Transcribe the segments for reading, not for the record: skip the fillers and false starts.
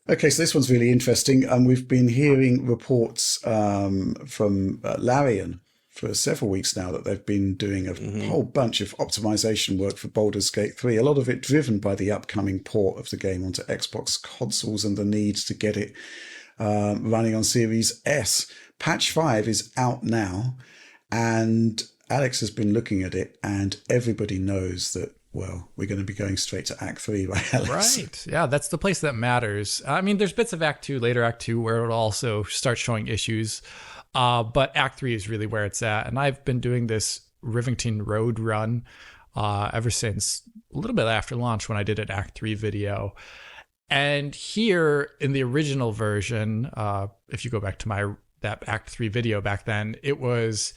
Okay, so this one's really interesting. We've been hearing reports from Larian for several weeks now that they've been doing a Hmm. whole bunch of optimization work for Baldur's Gate 3, a lot of it driven by the upcoming port of the game onto Xbox consoles and the need to get it running on Series S. Patch 5 is out now, and Alex has been looking at it, and everybody knows that, well, we're going to be going straight to Act 3, right, Alex? Right. Yeah, that's the place that matters. I mean, there's bits of Act 2, later Act 2, where it'll also start showing issues. But Act 3 is really where it's at. And I've been doing this Rivington Road run ever since a little bit after launch when I did an Act 3 video. And here in the original version, if you go back to that Act 3 video back then, it wasn't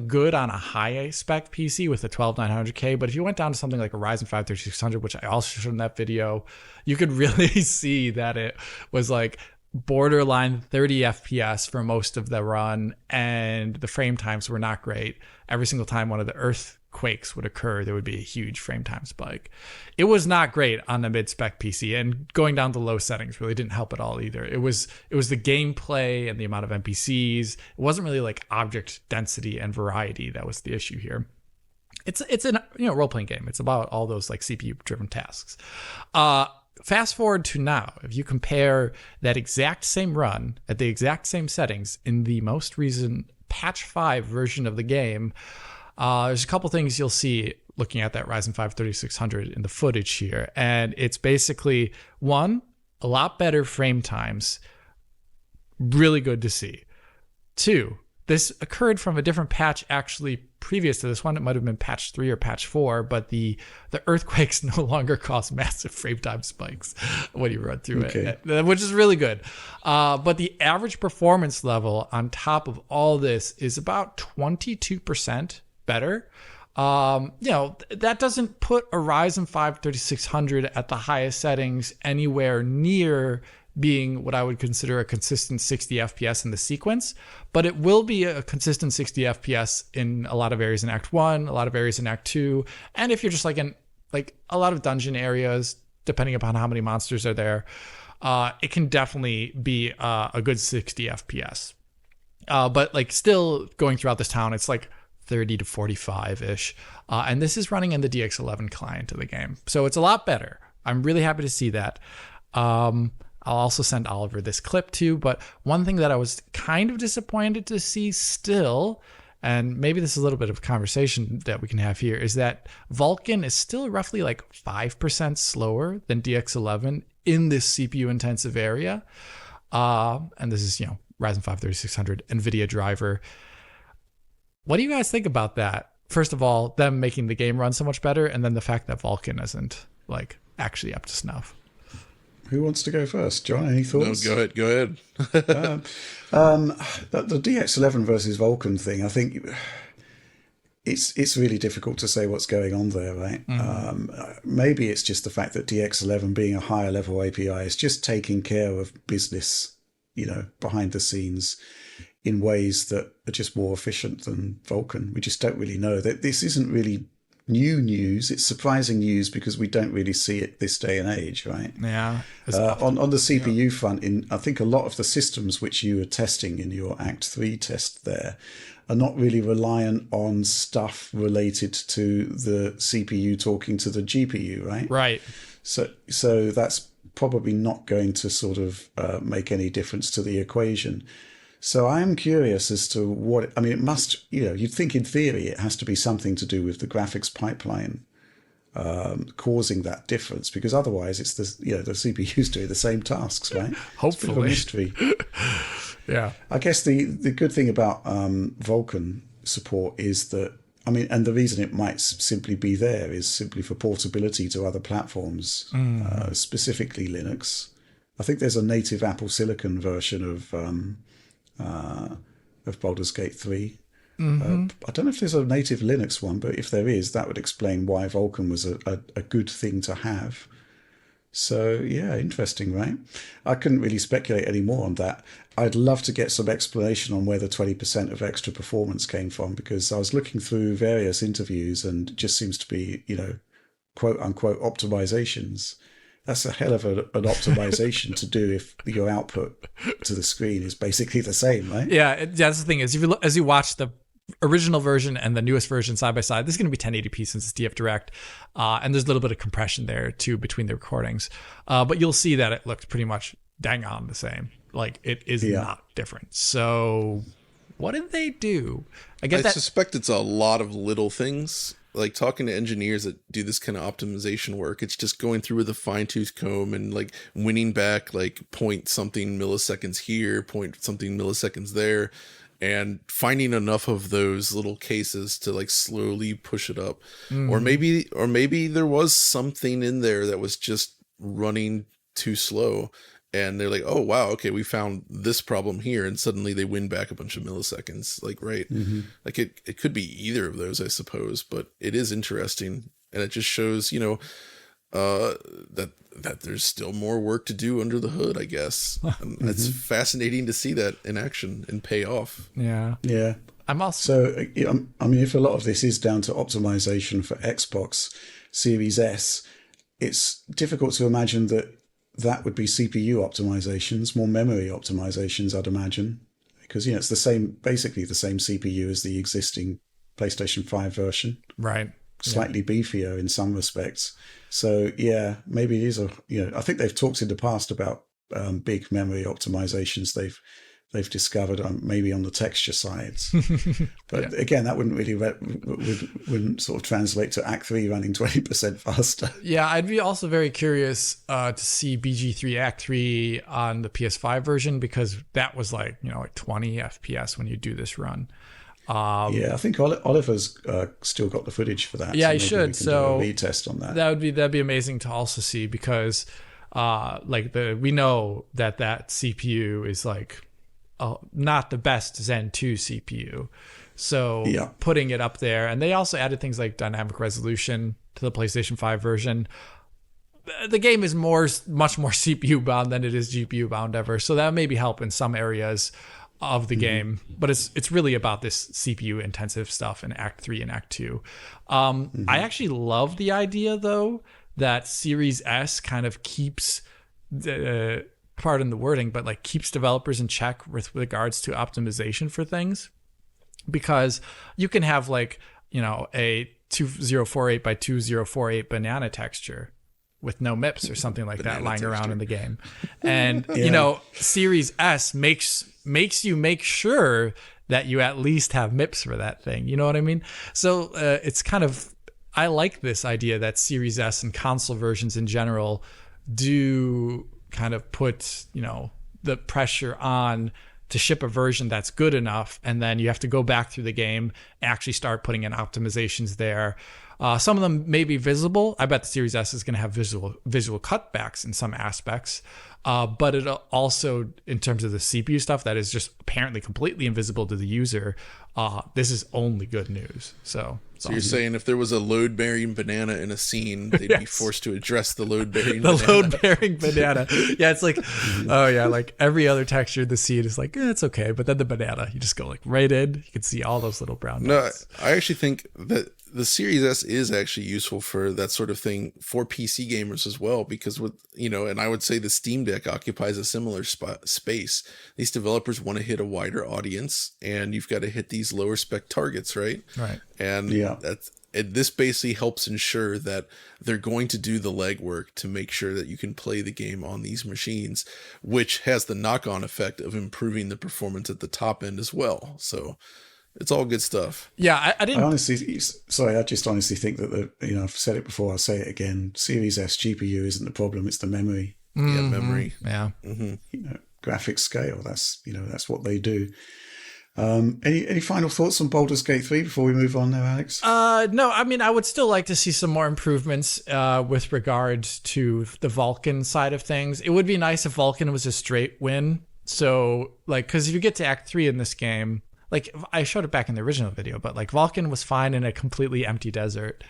good on a high spec PC with a 12900K, but if you went down to something like a Ryzen 5 3600, which I also showed in that video, you could really see that it was like borderline 30 FPS for most of the run, and the frame times were not great. Every single time one of the earthquakes would occur, there would be a huge frame time spike. It was not great on the mid-spec PC, and going down to low settings really didn't help at all either. It was the gameplay and the amount of NPCs. It wasn't really like object density and variety that was the issue here. It's an role-playing game. It's about all those like CPU driven tasks. Fast forward to now, if you compare that exact same run at the exact same settings in the most recent patch 5 version of the game, there's a couple things you'll see looking at that Ryzen 5 3600 in the footage here. And it's basically, one, a lot better frame times. Really good to see. Two, this occurred from a different patch actually previous to this one. It might have been patch 3 or patch 4, but the earthquakes no longer cause massive frame time spikes when you run through it, which is really good. But the average performance level on top of all this is about 22% better. That doesn't put a Ryzen 5 3600 at the highest settings anywhere near being what I would consider a consistent 60 FPS in the sequence, but it will be a consistent 60 FPS in a lot of areas in Act 1, a lot of areas in Act 2, and if you're just like in like a lot of dungeon areas, depending upon how many monsters are there, it can definitely be a good 60 FPS. But like still going throughout this town, it's like 30 to 45-ish. And this is running in the DX11 client of the game. So it's a lot better. I'm really happy to see that. I'll also send Oliver this clip too, but one thing that I was kind of disappointed to see still, and maybe this is a little bit of a conversation that we can have here, is that Vulkan is still roughly like 5% slower than DX11 in this CPU intensive area. And this is, Ryzen 5 3600 NVIDIA driver. What do you guys think about that? First of all, them making the game run so much better, and then the fact that Vulkan isn't like actually up to snuff. Who wants to go first? John, any thoughts? No, go ahead. The DX11 versus Vulkan thing, I think it's really difficult to say what's going on there, right? Maybe it's just the fact that DX11 being a higher level API is just taking care of business, behind the scenes in ways that are just more efficient than Vulkan. We just don't really know. That this isn't really new news. It's surprising news because we don't really see it this day and age, right? Yeah. On the CPU front, I think a lot of the systems which you were testing in your Act 3 test there are not really reliant on stuff related to the CPU talking to the GPU, right? Right. So that's probably not going to sort of make any difference to the equation. So I am curious as to what, it must, you'd think in theory it has to be something to do with the graphics pipeline causing that difference, because otherwise it's the CPU's doing the same tasks, right? Hopefully. It's a bit of a mystery. Yeah. I guess the good thing about Vulkan support is that, and the reason it might simply be there is simply for portability to other platforms, specifically Linux. I think there's a native Apple Silicon version of Baldur's Gate 3. I don't know if there's a native Linux one, but if there is, that would explain why Vulkan was a good thing to have. So, yeah, interesting, right? I couldn't really speculate any more on that. I'd love to get some explanation on where the 20% of extra performance came from, because I was looking through various interviews and it just seems to be, quote unquote optimizations. that's a hell of an optimization to do if your output to the screen is basically the same, right? Yeah, that's the thing is, as you watch the original version and the newest version side by side, this is going to be 1080p since it's DF Direct, and there's a little bit of compression there too between the recordings, but you'll see that it looks pretty much dang on the same. Like, it is not different. So what did they do? I suspect it's a lot of little things. Like, talking to engineers that do this kind of optimization work, it's just going through with a fine-tooth comb and like winning back like point something milliseconds here, point something milliseconds there, and finding enough of those little cases to like slowly push it up. Or maybe there was something in there that was just running too slow, and they're like, oh wow, okay, we found this problem here, and suddenly they win back a bunch of milliseconds. Like, right. Like it could be either of those, I suppose, but it is interesting, and it just shows, that there's still more work to do under the hood, I guess. And it's fascinating to see that in action and pay off. Yeah. I'm also I mean, if a lot of this is down to optimization for Xbox Series S, it's difficult to imagine that would be CPU optimizations, more memory optimizations, I'd imagine, because it's basically the same CPU as the existing PlayStation 5 version, right? Slightly beefier in some respects. So yeah, maybe it is I think they've talked in the past about big memory optimizations they've discovered, maybe on the texture sides. But again, that wouldn't really wouldn't sort of translate to Act 3 running 20% faster. Yeah, I'd be also very curious to see BG3 Act 3 on the PS5 version, because that was like 20 FPS when you do this run. I think Oliver's still got the footage for that. Yeah, he should. So do a retest on that. That'd be amazing to also see, because we know that CPU is like not the best Zen 2 CPU. So putting it up there, and they also added things like dynamic resolution to the PlayStation 5 version. The game is much more CPU bound than it is GPU bound ever, so that maybe help in some areas of the game, but it's really about this CPU intensive stuff in Act 3 and Act 2. I actually love the idea, though, that Series S kind of keeps pardon the wording, but like keeps developers in check with regards to optimization for things, because you can have like a 2048 by 2048 banana texture with no MIPS or something like that lying around in the game, and Series S makes you make sure that you at least have MIPS for that thing. You know what I mean? So it's kind of, I like this idea that Series S and console versions in general do kind of put the pressure on to ship a version that's good enough, and then you have to go back through the game, actually start putting in optimizations there. Some of them may be visible. I bet the Series S is going to have visual cutbacks in some aspects, but it also, in terms of the CPU stuff that is just apparently completely invisible to the user, this is only good news. So you're saying if there was a load-bearing banana in a scene, they'd be forced to address the load-bearing banana. The load-bearing banana. Yeah, it's like, like every other texture, the scene is like, it's okay. But then the banana, you just go like right in. You can see all those little brown dots. No, I actually think that the Series S is actually useful for that sort of thing for PC gamers as well, because and I would say the Steam Deck occupies a similar space. These developers want to hit a wider audience, and you've got to hit these lower spec targets, right? Right. And this basically helps ensure that they're going to do the legwork to make sure that you can play the game on these machines, which has the knock-on effect of improving the performance at the top end as well. So it's all good stuff. Yeah, I didn't. I just honestly think that I've said it before, I'll say it again. Series S GPU isn't the problem; it's the memory. Yeah, memory. Yeah. Graphics scale. That's what they do. Any final thoughts on Baldur's Gate 3 before we move on now, Alex? No, I mean, I would still like to see some more improvements with regards to the Vulcan side of things. It would be nice if Vulcan was a straight win. So, because if you get to Act 3 in this game, I showed it back in the original video, but Vulcan was fine in a completely empty desert.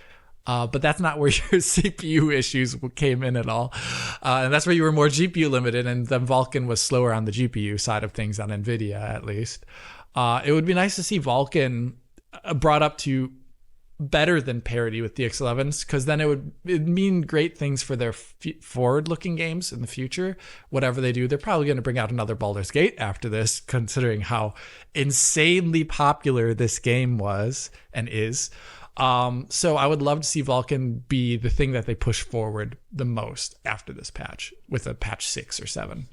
But that's not where your CPU issues came in at all. And that's where you were more GPU limited, and then Vulcan was slower on the GPU side of things on NVIDIA, at least. It would be nice to see Vulcan brought up to better than parity with DX11s, because then it'd mean great things for their forward-looking games in the future. Whatever they do, they're probably going to bring out another Baldur's Gate after this, considering how insanely popular this game was and is. So I would love to see Vulcan be the thing that they push forward the most after this patch, with a patch 6 or 7.